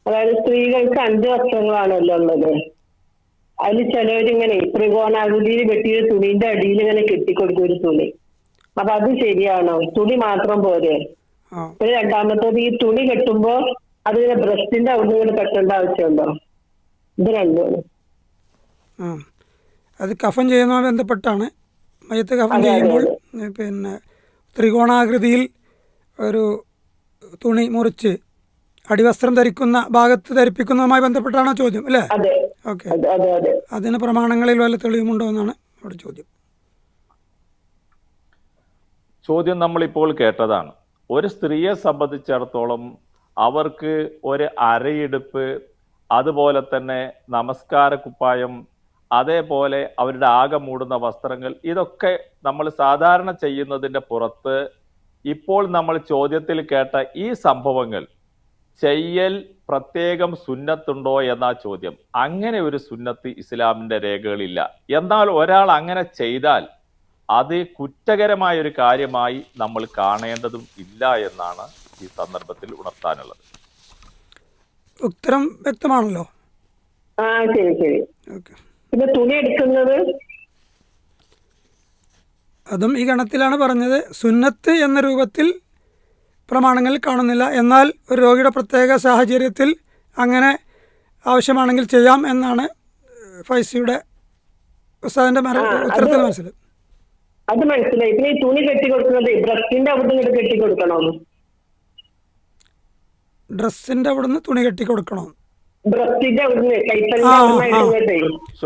അതായത് സ്ത്രീകൾക്ക് 5 വസ്ത്രങ്ങളാണല്ലോ ഉള്ളത്. അതിൽ ചിലവരിങ്ങനെ ത്രികോണാകൃതിയിൽ വെട്ടിയ തുണിന്റെ അടിയിൽ ഇങ്ങനെ കെട്ടിക്കൊടുക്കും ഒരു തുണി. അപ്പൊ അത് ശരിയാണോ? തുണി മാത്രം പോരെ? പിന്നെ രണ്ടാമത്തത്, ഈ തുണി കെട്ടുമ്പോ അത് ബ്രസ്റ്റിന്റെ അവിടെ നിന്ന് കെട്ടേണ്ട ആവശ്യമുണ്ടോ? ഇത് രണ്ടുമാണ്. അത് കഫൻ ചെയ്യുന്നതുമായി ബന്ധപ്പെട്ടാണ്. മയ്യത്ത് കഫൻ ചെയ്യുമ്പോൾ പിന്നെ ത്രികോണാകൃതിയിൽ ഒരു തുണി മുറിച്ച് അടിവസ്ത്രം ധരിക്കുന്ന ഭാഗത്ത് ധരിപ്പിക്കുന്നതുമായി ബന്ധപ്പെട്ടാണോ ചോദ്യം, അല്ലേ? ഓക്കെ. അതിന് പ്രമാണങ്ങളിൽ വല്ല തെളിവുമുണ്ടോ എന്നാണ് അവിടെ ചോദ്യം. നമ്മളിപ്പോൾ കേട്ടതാണ്. ഒരു സ്ത്രീയെ സംബന്ധിച്ചിടത്തോളം അവർക്ക് ഒരു അരയിടുപ്പ്, അതുപോലെ തന്നെ നമസ്കാര കുപ്പായം, അതേപോലെ അവരുടെ ആകെ മൂടുന്ന വസ്ത്രങ്ങൾ, ഇതൊക്കെ നമ്മൾ സാധാരണ ചെയ്യുന്നതിൻ്റെ പുറത്ത് ഇപ്പോൾ നമ്മൾ ചോദ്യത്തിൽ കേട്ട ഈ സംഭവങ്ങൾ ചെയ്യൽ പ്രത്യേകം സുന്നത്തുണ്ടോ എന്നാ ചോദ്യം. അങ്ങനെ ഒരു സുന്നത്ത് ഇസ്ലാമിന്റെ രേഖകളില്ല. എന്നാൽ ഒരാൾ അങ്ങനെ ചെയ്താൽ അത് കുറ്റകരമായ ഒരു കാര്യമായി നമ്മൾ കാണേണ്ടതും ഇല്ല എന്നാണ് ഈ സന്ദർഭത്തിൽ ഉണർത്താനുള്ളത്. ഉത്തരം വ്യക്തമാണല്ലോ. പിന്നെ തുണി എടുക്കുന്നത് അതും ഈ ഗണത്തിലാണ് പറഞ്ഞത്. സുന്നത്ത് എന്ന രൂപത്തിൽ പ്രമാണങ്ങളിൽ കാണുന്നില്ല. എന്നാൽ ഒരു രോഗിയുടെ പ്രത്യേക സാഹചര്യത്തിൽ അങ്ങനെ ആവശ്യമാണെങ്കിൽ ചെയ്യാം എന്നാണ് ഫൈസിയുടെ ഉസ്താദിന്റെ ഉത്തരത്തിൽ മനസ്സിലായി. അത് മനസ്സിലായി. പിന്നെ ഈ തുണി കെട്ടിക്കൊടുക്കുന്നത് ബ്രസ്റ്റിന്റെ അവിടുന്ന് കെട്ടിക്കൊടുക്കണോ? ഡ്രസ്സിന്റെ അവിടുന്ന് തുണി കെട്ടിക്കൊടുക്കണോ?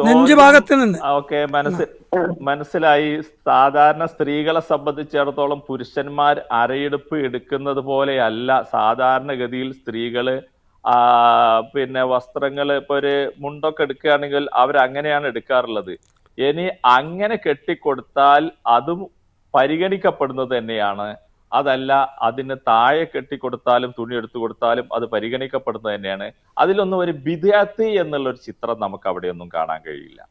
നെഞ്ച് ഭാഗത്ത് നിന്ന്. ഓക്കെ, മനസ്സിലായി. സാധാരണ സ്ത്രീകളെ സംബന്ധിച്ചിടത്തോളം പുരുഷന്മാർ അരയെടുപ്പ് എടുക്കുന്നത് പോലെയല്ല സാധാരണഗതിയിൽ സ്ത്രീകള് പിന്നെ വസ്ത്രങ്ങൾ ഇപ്പൊ ഒരു മുണ്ടൊക്കെ എടുക്കുകയാണെങ്കിൽ അവരങ്ങനെയാണ് എടുക്കാറുള്ളത്. ഇനി അങ്ങനെ കെട്ടിക്കൊടുത്താൽ അതും പരിഗണിക്കപ്പെടുന്നത് തന്നെയാണ്. അതല്ല, അതിന് താഴെ കെട്ടിക്കൊടുത്താലും തുണി എടുത്തു കൊടുത്താലും അത് പരിഗണിക്കപ്പെടുന്നത് തന്നെയാണ്. അതിലൊന്നും ഒരു ബിദ്അത്ത് എന്നുള്ളൊരു ചിത്രം നമുക്ക് അവിടെയൊന്നും കാണാൻ കഴിയില്ല.